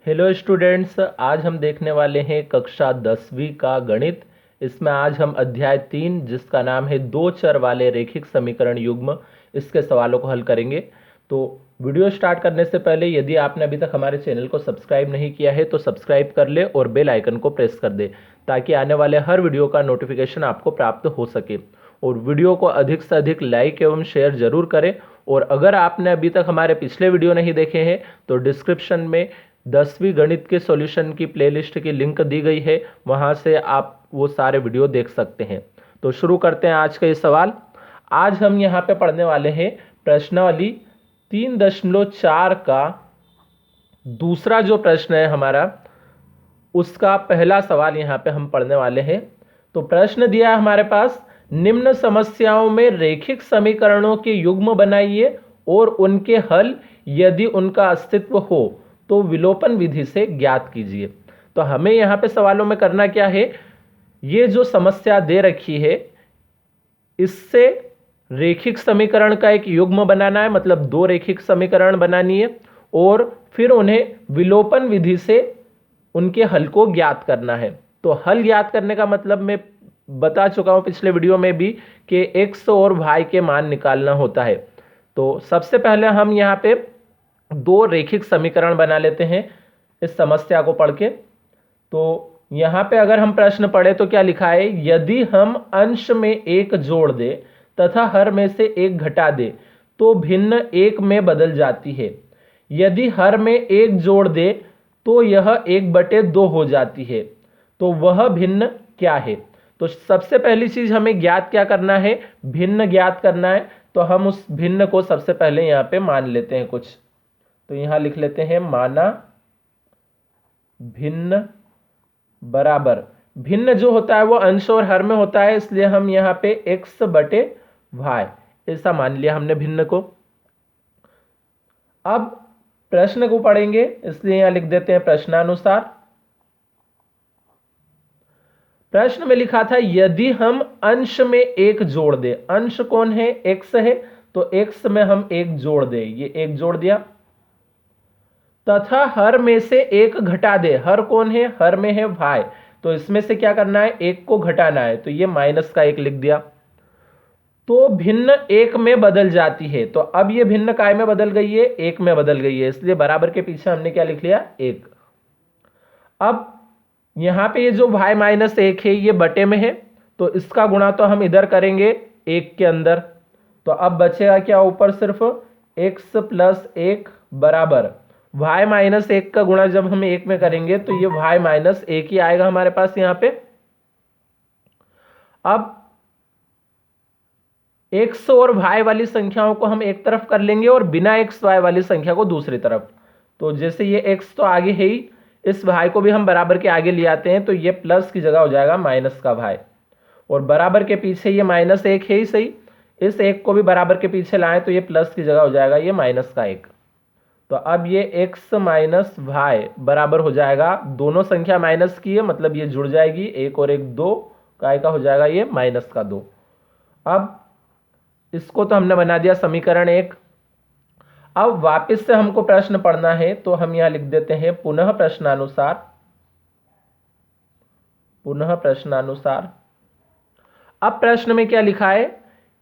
Hello students, आज हम देखने वाले हैं कक्षा 10वीं का गणित। इसमें आज हम अध्याय 3 जिसका नाम है दो चर वाले रेखिक समीकरण युग्म, इसके सवालों को हल करेंगे। तो वीडियो स्टार्ट करने से पहले यदि आपने अभी तक हमारे चैनल को सब्सक्राइब नहीं किया है तो सब्सक्राइब कर ले और बेल आइकन को प्रेस कर दे ताकि आने वाले हर वीडियो का नोटिफिकेशन आपको प्राप्त हो सके। और वीडियो को अधिक से अधिक लाइक एवं शेयर जरूर करें। और अगर आपने अभी तक हमारे पिछले वीडियो नहीं देखे हैं तो डिस्क्रिप्शन में 10वीं गणित के सॉल्यूशन की प्लेलिस्ट की लिंक दी गई है, वहां से आप वो सारे वीडियो देख सकते हैं। तो शुरू करते हैं आज का ये सवाल। आज हम यहाँ पे पढ़ने वाले हैं प्रश्नावली 3.4 का दूसरा जो प्रश्न है हमारा, उसका पहला सवाल यहाँ पे हम पढ़ने वाले हैं। तो प्रश्न दिया है हमारे पास, निम्न समस्याओं में रेखिक समीकरणों के युग्म बनाइए और उनके हल यदि उनका अस्तित्व हो तो विलोपन विधि से ज्ञात कीजिए। तो हमें यहाँ पे सवालों में करना क्या है, ये जो समस्या दे रखी है इससे रेखिक समीकरण का एक युग्म बनाना है, मतलब दो रेखिक समीकरण बनानी है और फिर उन्हें विलोपन विधि से उनके हल को ज्ञात करना है। तो हल ज्ञात करने का मतलब मैं बता चुका हूं पिछले वीडियो में भी कि x और y के मान निकालना होता है। तो सबसे पहले हम यहाँ पे दो रेखिक समीकरण बना लेते हैं इस समस्या को पढ़ के। तो यहाँ पे अगर हम प्रश्न पढ़े तो क्या लिखा है, यदि हम अंश में एक जोड़ दे तथा हर में से एक घटा दे तो भिन्न एक में बदल जाती है। यदि हर में एक जोड़ दे तो यह 1/2 हो जाती है। तो वह भिन्न क्या है? तो सबसे पहली चीज हमें ज्ञात क्या करना है, भिन्न ज्ञात करना है। तो हम उस भिन्न को सबसे पहले यहाँ पे मान लेते हैं कुछ। तो यहाँ लिख लेते हैं माना भिन्न बराबर, भिन्न जो होता है वो अंश और हर में होता है, इसलिए हम यहाँ पे x/y ऐसा मान लिया हमने भिन्न को। अब प्रश्न को पढ़ेंगे, इसलिए यहां लिख देते हैं प्रश्नानुसार। प्रश्न में लिखा था यदि हम अंश में एक जोड़ दे, अंश कौन है, x है, तो x में हम एक जोड़ दे, ये एक जोड़ दिया, तथा हर में से एक घटा दे, हर कौन है, हर में है y, तो इसमें से क्या करना है, एक को घटाना है, तो ये -1 लिख दिया। तो भिन्न एक में बदल जाती है। तो अब ये भिन्न काय में बदल गई है, एक में बदल गई है, इसलिए बराबर के पीछे हमने क्या लिख लिया, एक। अब यहां पे ये जो y-1 है ये बटे में है, तो इसका गुणा तो हम इधर करेंगे एक के अंदर। तो अब बचेगा क्या, ऊपर सिर्फ x + 1 बराबर y-1 का गुणा जब हम एक में करेंगे तो ये y-1 ही आएगा हमारे पास यहाँ पे। अब x और y वाली संख्याओं को हम एक तरफ कर लेंगे और बिना x y वाली संख्या को दूसरी तरफ। तो जैसे ये x तो आगे है ही, इस y को भी हम बराबर के आगे ले आते हैं, तो ये प्लस की जगह हो जाएगा माइनस का y, और बराबर के पीछे ये -1 है ही सही, इस एक को भी बराबर के पीछे लाएं तो ये प्लस की जगह हो जाएगा ये -1। तो अब ये x - y बराबर हो जाएगा, दोनों संख्या माइनस की है मतलब ये जुड़ जाएगी, एक और एक 2 का हो जाएगा ये -2। अब इसको तो हमने बना दिया समीकरण 1। अब वापस से हमको प्रश्न पढ़ना है, तो हम यहां लिख देते हैं पुनः प्रश्नानुसार, पुनः प्रश्नानुसार। अब प्रश्न में क्या लिखा है,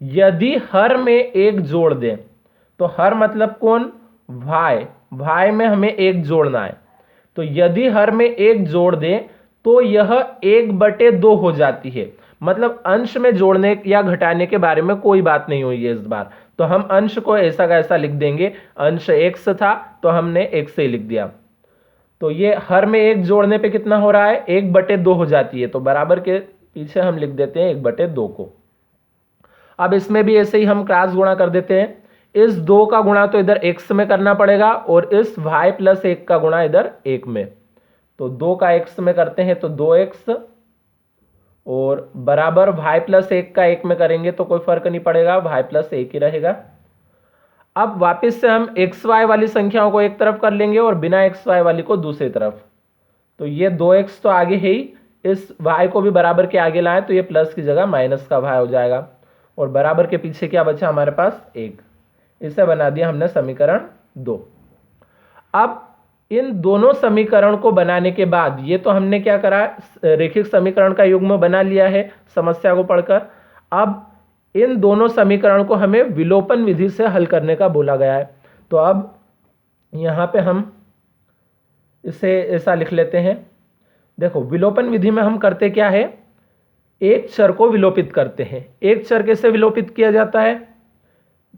यदि हर में एक जोड़ दें, तो हर मतलब कौन, y में हमें एक जोड़ना है। तो यदि हर में एक जोड़ दें तो यह 1/2 हो जाती है, मतलब अंश में जोड़ने या घटाने के बारे में कोई बात नहीं हुई है इस बार। तो हम अंश को ऐसा का ऐसा लिख देंगे, अंश x था तो हमने x से लिख दिया। तो ये हर में एक जोड़ने पे कितना हो रहा है, 1/2 हो जाती है, तो बराबर के पीछे हम लिख देते हैं 1/2 को। अब इसमें भी ऐसे ही हम क्रॉस गुणा कर देते हैं, इस 2 का गुणा तो इधर x में करना पड़ेगा और इस y+1 का गुणा इधर 1 में। तो 2 का x में करते हैं तो 2x, और बराबर y+1 का 1 में करेंगे तो कोई फर्क नहीं पड़ेगा, y+1 ही रहेगा। अब वापस से हम xy वाली संख्याओं को एक तरफ कर लेंगे और बिना xy वाली को दूसरी तरफ। तो ये 2x तो आगे है ही, इस y को भी बराबर के आगे लाएं तो ये प्लस की जगह माइनस का y हो जाएगा, और बराबर के पीछे क्या बचा हमारे पास, 1। इसे बना दिया हमने समीकरण 2। अब इन दोनों समीकरण को बनाने के बाद, ये तो हमने क्या करा, रैखिक समीकरण का युग्म बना लिया है समस्या को पढ़कर। अब इन दोनों समीकरण को हमें विलोपन विधि से हल करने का बोला गया है। तो अब यहाँ पे हम इसे ऐसा लिख लेते हैं। देखो, विलोपन विधि में हम करते क्या है, एक चर को विलोपित करते हैं। एक चर कैसे विलोपित किया जाता है,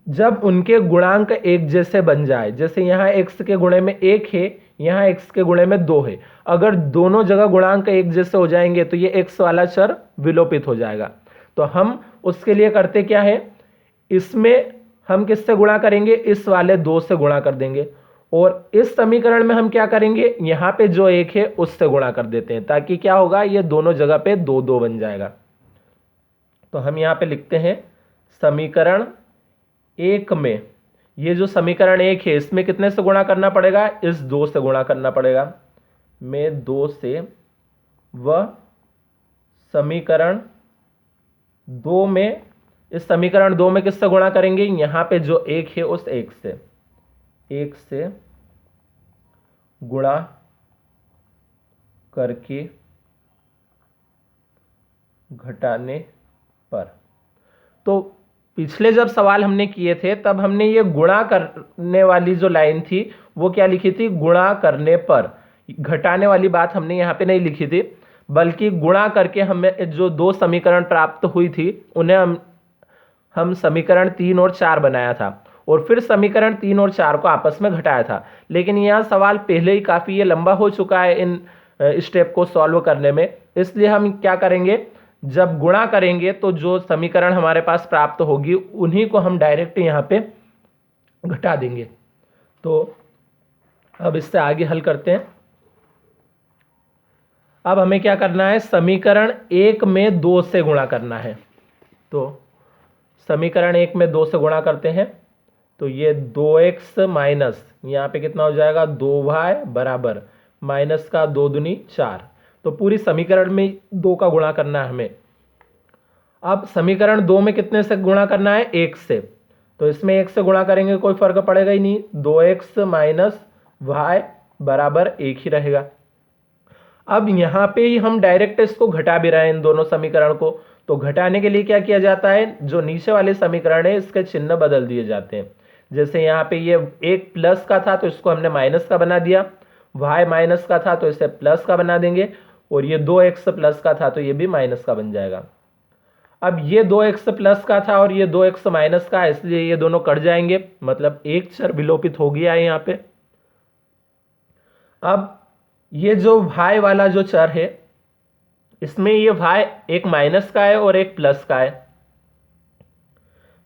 जब उनके गुणांक एक जैसे बन जाए। जैसे यहाँ x के गुणे में 1 है, यहाँ x के गुणे में 2 है। अगर दोनों जगह गुणांक एक जैसे हो जाएंगे तो ये x वाला चर विलोपित हो जाएगा। तो हम उसके लिए करते क्या है, इसमें हम किससे गुणा करेंगे, इस वाले 2 से गुणा कर देंगे, और इस समीकरण में हम क्या करेंगे, यहाँ पे जो 1 है उससे गुणा कर देते हैं, ताकि क्या होगा, ये दोनों जगह पे 2 2 बन जाएगा। तो हम यहाँ पे लिखते हैं समीकरण 1 में, ये जो समीकरण 1 है इसमें कितने से गुणा करना पड़ेगा, इस 2 से गुणा करना पड़ेगा, में 2 से। वह समीकरण 2 में, इस समीकरण 2 में किससे गुणा करेंगे, यहाँ पे जो 1 है उस 1 से गुणा करके घटाने पर। तो पिछले जब सवाल हमने किए थे तब हमने ये गुणा करने वाली जो लाइन थी वो क्या लिखी थी, गुणा करने पर। घटाने वाली बात हमने यहाँ पे नहीं लिखी थी, बल्कि गुणा करके हमें जो 2 समीकरण प्राप्त हुई थी उन्हें हम समीकरण 3 और 4 बनाया था, और फिर समीकरण 3 और 4 को आपस में घटाया था। लेकिन यह सवाल पहले ही काफ़ी ये लंबा हो चुका है इन स्टेप को सॉल्व करने में, इसलिए हम क्या करेंगे, जब गुणा करेंगे तो जो समीकरण हमारे पास प्राप्त होगी उन्हीं को हम डायरेक्ट यहाँ पे घटा देंगे। तो अब इससे आगे हल करते हैं। अब हमें क्या करना है, समीकरण 1 में 2 से गुणा करना है। तो समीकरण 1 में 2 से गुणा करते हैं, तो ये 2x माइनस यहाँ पे कितना हो जाएगा, 2y बराबर माइनस का 2 दूनी 4। तो पूरी समीकरण में 2 का गुणा करना है हमें। अब समीकरण 2 में कितने से गुणा करना है, 1 से। तो इसमें 1 से गुणा करेंगे कोई फर्क पड़ेगा ही नहीं, 2x माइनस y बराबर 1 ही रहेगा। अब यहाँ पे ही हम डायरेक्ट इसको घटा भी रहे हैं इन दोनों समीकरण को। तो घटाने के लिए क्या किया जाता है, जो नीचे वाले समीकरण है इसके चिन्ह बदल दिए जाते हैं। जैसे यहाँ पे ये 1 प्लस का था तो इसको हमने माइनस का बना दिया, y माइनस का था तो इसे प्लस का बना देंगे, और ये 2x प्लस का था तो ये भी माइनस का बन जाएगा। अब ये 2x प्लस का था और ये 2x माइनस का है, इसलिए ये दोनों कट जाएंगे, मतलब एक चर विलोपित हो गया है यहाँ पे। अब ये जो y वाला जो चर है इसमें ये y एक माइनस का है और एक प्लस का है,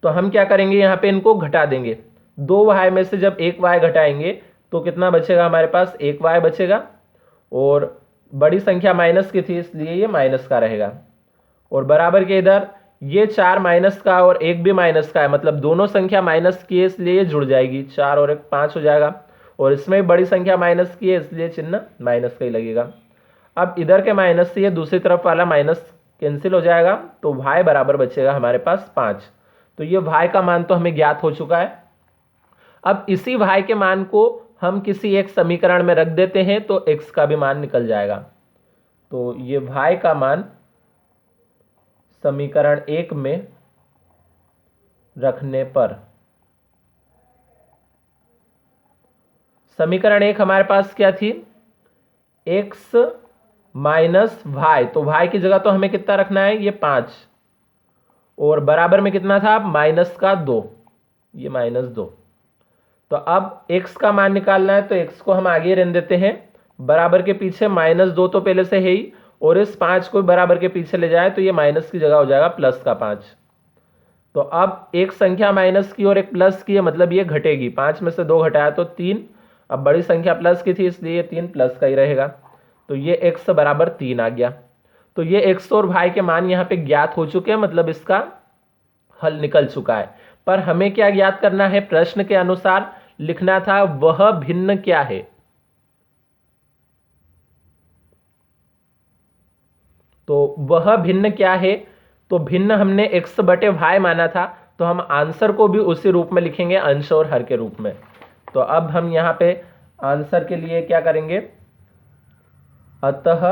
तो हम क्या करेंगे, यहाँ पे इनको घटा देंगे। 2y में से जब 1y घटाएंगे तो कितना बचेगा हमारे पास, 1y बचेगा, और बड़ी संख्या माइनस की थी इसलिए ये माइनस का रहेगा। और बराबर के इधर ये 4 माइनस का और 1 भी माइनस का है, मतलब दोनों संख्या माइनस की है इसलिए ये जुड़ जाएगी, 4 और 1 5 हो जाएगा। और इसमें बड़ी संख्या माइनस की है इसलिए चिन्ह माइनस का ही लगेगा। अब इधर के माइनस से ये दूसरी तरफ वाला माइनस कैंसिल हो जाएगा, तो y बराबर बचेगा हमारे पास 5। तो ये y का मान तो हमें ज्ञात हो चुका है। अब इसी y के मान को हम किसी एक समीकरण में रख देते हैं तो x का भी मान निकल जाएगा। तो ये y का मान समीकरण 1 में रखने पर, समीकरण 1 हमारे पास क्या थी, x माइनस y, तो y की जगह तो हमें कितना रखना है, ये 5, और बराबर में कितना था, माइनस का 2, ये -2। तो अब x का मान निकालना है तो x को हम आगे रहने देते हैं, बराबर के पीछे -2 तो पहले से है ही, और इस 5 को बराबर के पीछे ले जाए तो ये माइनस की जगह हो जाएगा प्लस का 5। तो अब एक संख्या माइनस की और एक प्लस की है, मतलब ये घटेगी, 5 में से 2 घटाया तो 3, अब बड़ी संख्या प्लस की थी इसलिए ये 3 प्लस का ही रहेगा। तो ये x बराबर 3 आ गया। तो ये x और y के मान यहाँ पे ज्ञात हो चुके हैं, मतलब इसका हल निकल चुका है। पर हमें क्या ज्ञात करना है, प्रश्न के अनुसार लिखना था वह भिन्न क्या है। तो वह भिन्न क्या है, तो भिन्न हमने x बटे y माना था, तो हम आंसर को भी उसी रूप में लिखेंगे, अंश और हर के रूप में। तो अब हम यहाँ पे आंसर के लिए क्या करेंगे, अतः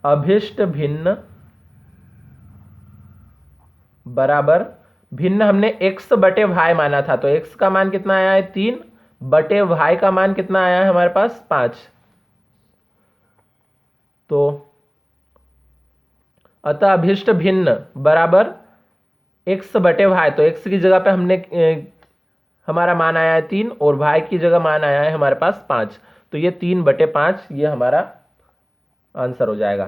अभिष्ट भिन्न बराबर, भिन्न हमने x बटे y माना था, तो x का मान कितना आया है 3 बटे y का मान कितना आया है हमारे पास 5। तो अतः अभिष्ट भिन्न बराबर x बटे y, तो x की जगह पे हमने हमारा मान आया है 3 और y की जगह मान आया है हमारे पास 5, तो ये 3 बटे 5 ये हमारा आंसर हो जाएगा।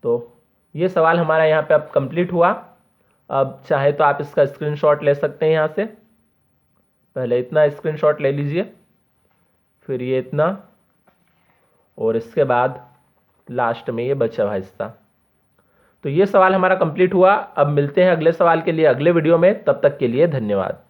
तो ये सवाल हमारा यहाँ पे अब कंप्लीट हुआ। अब चाहे तो आप इसका स्क्रीनशॉट ले सकते हैं, यहाँ से पहले इतना स्क्रीनशॉट ले लीजिए, फिर ये इतना, और इसके बाद लास्ट में ये बचा हुआ हिस्सा। तो ये सवाल हमारा कंप्लीट हुआ। अब मिलते हैं अगले सवाल के लिए अगले वीडियो में, तब तक के लिए धन्यवाद।